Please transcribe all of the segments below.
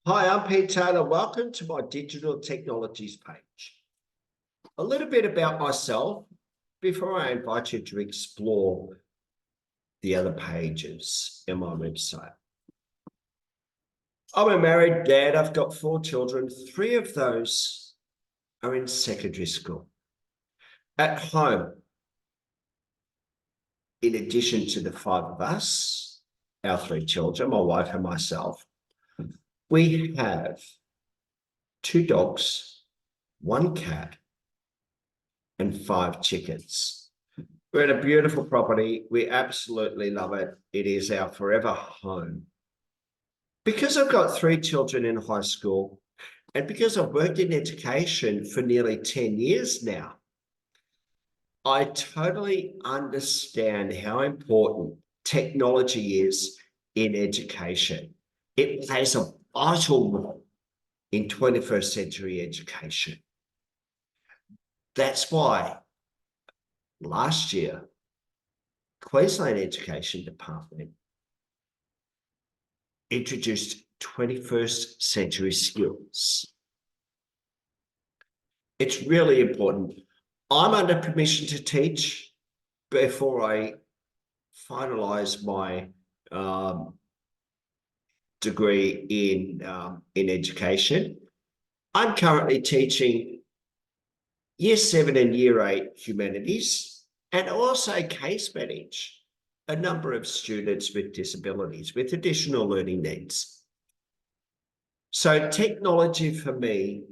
Hi, I'm Pete Taylor. Welcome to my digital technologies page. A little bit about myself before I invite you to explore the other pages in my website. I'm a married dad. I've got 4 children. 3 of those are in secondary school. At home, in addition to the 5 of us, our 3 children, my wife and myself, we have 2 dogs, 1 cat, and 5 chickens. We're at a beautiful property. We absolutely love it. It is our forever home. Because I've got 3 children in high school, and because I've worked in education for nearly 10 years now, I totally understand how important technology is in education. It plays a vital role in 21st century education. That's why last year, Queensland Education Department introduced 21st century skills. It's really important. I'm under permission to teach before I finalize my degree in education. I'm currently teaching Year 7 and Year 8 humanities, and also case manage a number of students with disabilities, with additional learning needs. So technology for me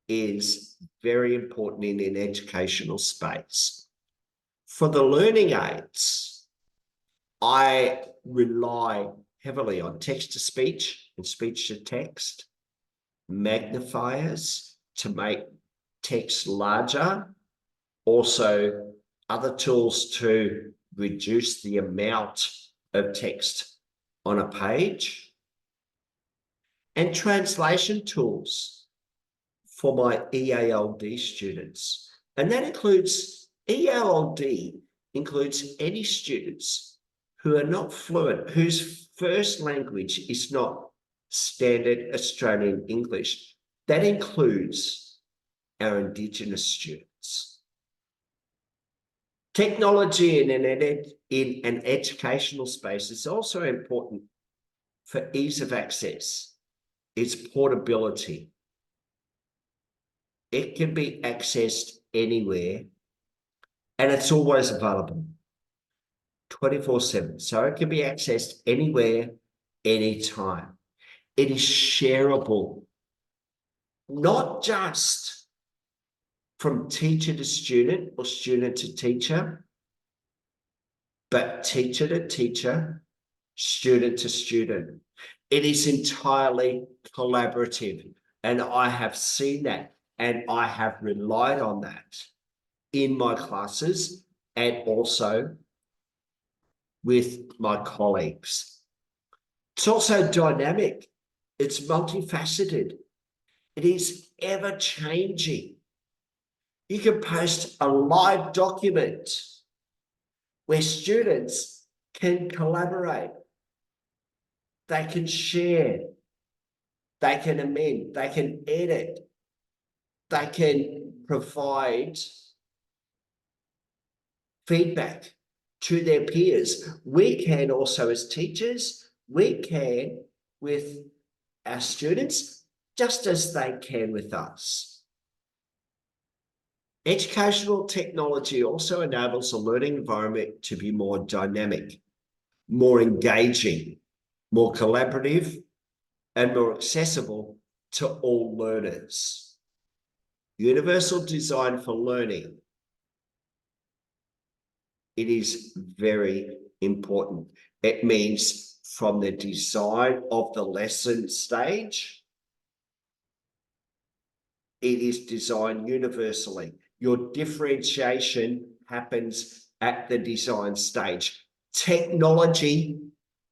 is very important in an educational space. For the learning aids, I rely heavily on text-to-speech and speech-to-text, magnifiers to make text larger, also other tools to reduce the amount of text on a page, and translation tools for my EALD students. And that includes, EALD includes any students who are not fluent, whose first language is not standard Australian English. That includes our Indigenous students. Technology in an educational space is also important for ease of access. It's portability. It can be accessed anywhere, and it's always available 24/7. So it can be accessed anywhere, anytime. It is shareable, not just from teacher to student or student to teacher, but teacher to teacher, student to student. It is entirely collaborative, and I have seen that, and I have relied on that in my classes and also with my colleagues. It's also dynamic. It's multifaceted. It is ever-changing. You can post a live document where students can collaborate. They can share. They can amend. They can edit. They can provide feedback to their peers. We can also, as teachers, we can with our students, just as they can with us. Educational technology also enables a learning environment to be more dynamic, more engaging, more collaborative, and more accessible to all learners. Universal design for learning. It is very important. It means from the design of the lesson stage, it is designed universally. Your differentiation happens at the design stage. Technology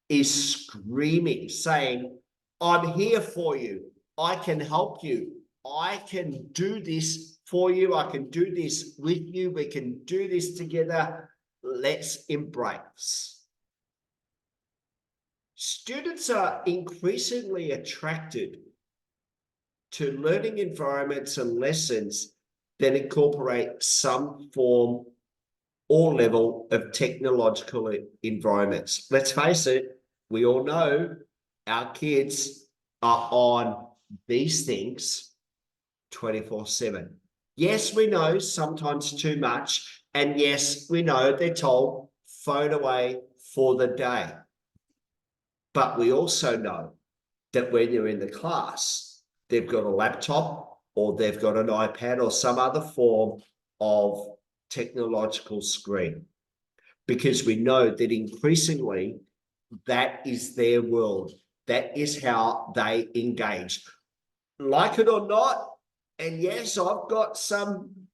is screaming, saying, I'm here for you. I can help you. I can do this for you. I can do this with you. We can do this together. Let's embrace. Students are increasingly attracted to learning environments and lessons that incorporate some form or level of technological environments. Let's face it, we all know our kids are on these things 24/7. Yes, we know sometimes too much. And yes, we know they're told phone away for the day. But we also know that when you're in the class, they've got a laptop or they've got an iPad or some other form of technological screen, because we know that increasingly that is their world. That is how they engage. Like it or not, and yes, I've got some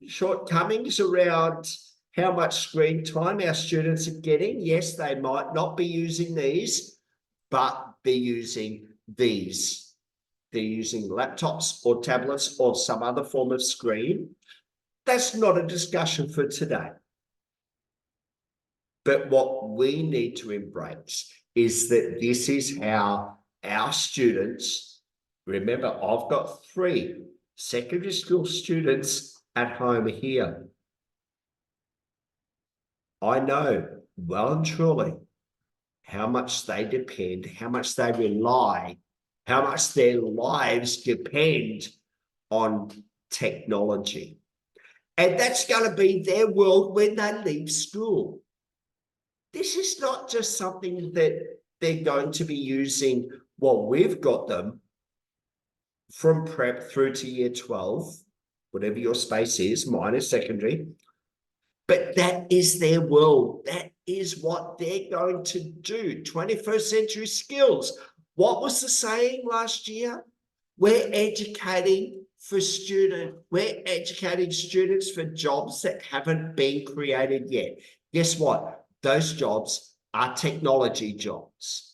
shortcomings around how much screen time our students are getting. Yes, they might not be using these, but be using these. They're using laptops or tablets or some other form of screen. That's not a discussion for today. But what we need to embrace is that this is how our students, remember, I've got 3 secondary school students at home here. I know well and truly how much they depend, how much they rely, how much their lives depend on technology. And that's going to be their world when they leave school. This is not just something that they're going to be using while we've got them from prep through to year 12, whatever your space is, mine is secondary. But that is their world. That is what they're going to do. 21st century skills. What was the saying last year? We're educating students for jobs that haven't been created yet. Guess what? Those jobs are technology jobs.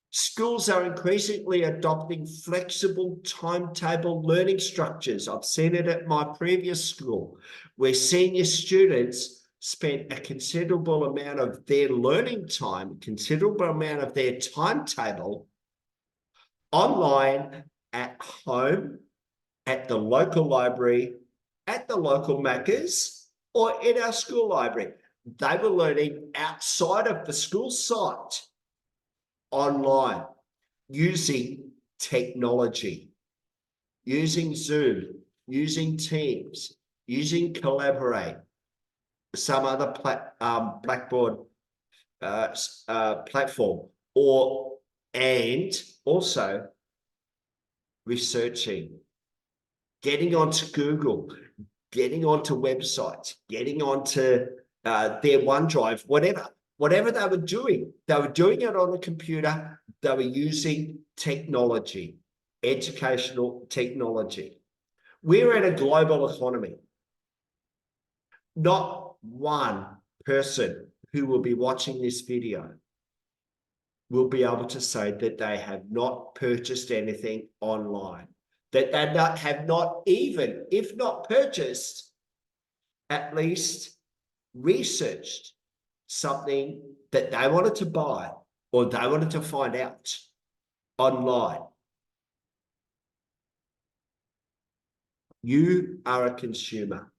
Schools are increasingly adopting flexible timetable learning structures. I've seen it at my previous school, where senior students spent a considerable amount of their learning time, considerable amount of their timetable online, at home, at the local library, at the local Macca's, or in our school library. They were learning outside of the school site, online, using technology, using Zoom, using Teams, using Collaborate, some other Blackboard platform, and also researching, getting onto Google, getting onto websites, getting onto their OneDrive, whatever they were doing it on a computer. They were using technology, educational technology. We're in a global economy. Not one person who will be watching this video will be able to say that they have not purchased anything online, that they have not even, if not purchased, at least researched something that they wanted to buy or they wanted to find out online. You are a consumer.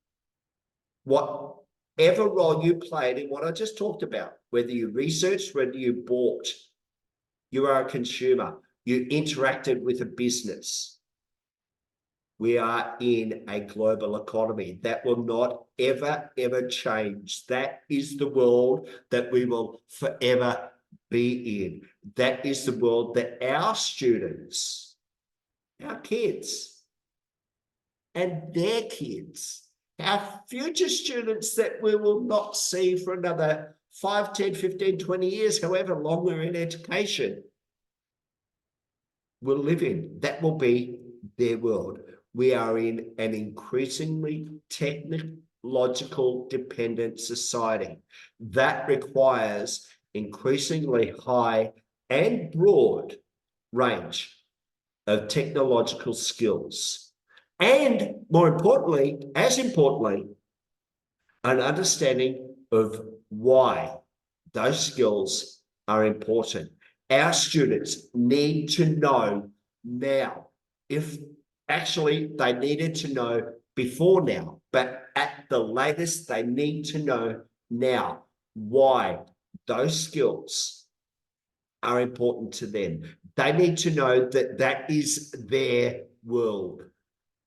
Whatever role you played in what I just talked about, whether you researched, whether you bought, you are a consumer. You interacted with a business. We are in a global economy that will not ever, ever change. That is the world that we will forever be in. That is the world that our students, our kids, and their kids, our future students that we will not see for another 5, 10, 15, 20 years, however long we're in education, will live in. That will be their world. We are in an increasingly technological dependent society that requires increasingly high and broad range of technological skills. And more importantly, as importantly, an understanding of why those skills are important. Our students need to know now. If actually they needed to know before now, but at the latest, they need to know now why those skills are important to them. They need to know that that is their world.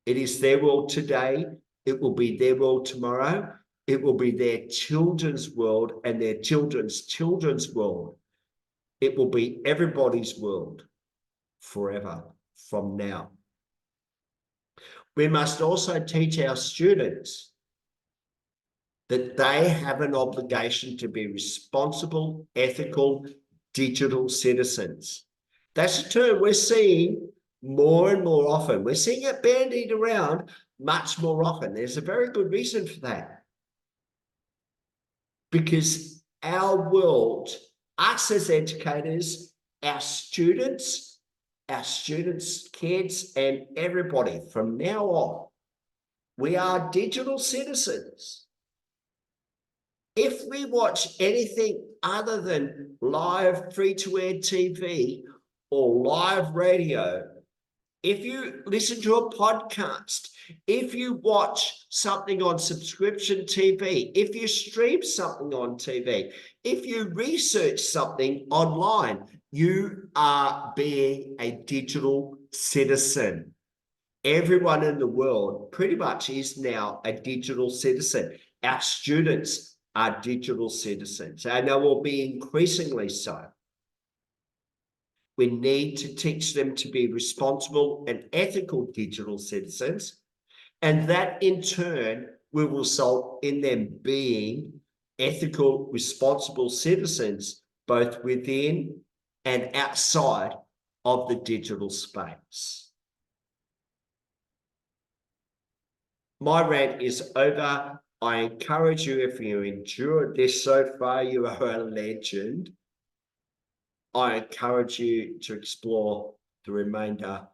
It is their world today. It will be their world tomorrow. It will be their children's world and their children's children's world. It will be everybody's world forever from now. We must also teach our students that they have an obligation to be responsible, ethical, digital citizens. That's a term we're seeing more and more often. We're seeing it bandied around much more often. There's a very good reason for that. Because our world, us as educators, our students, kids, and everybody from now on, we are digital citizens. If we watch anything other than live free-to-air TV or live radio, if you listen to a podcast, if you watch something on subscription TV, if you stream something on TV, if you research something online, you are being a digital citizen. Everyone in the world pretty much is now a digital citizen. Our students are digital citizens, and they will be increasingly so. We need to teach them to be responsible and ethical digital citizens, and that in turn will result in them being ethical, responsible citizens, both within and outside of the digital space. My rant is over. I encourage you, if you endured this so far, you are a legend. I encourage you to explore the remainder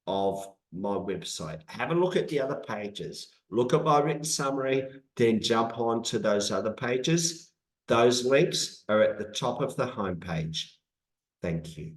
of my website. Have a look at the other pages. Look at my written summary, then jump on to those other pages. Those links are at the top of the homepage. Thank you.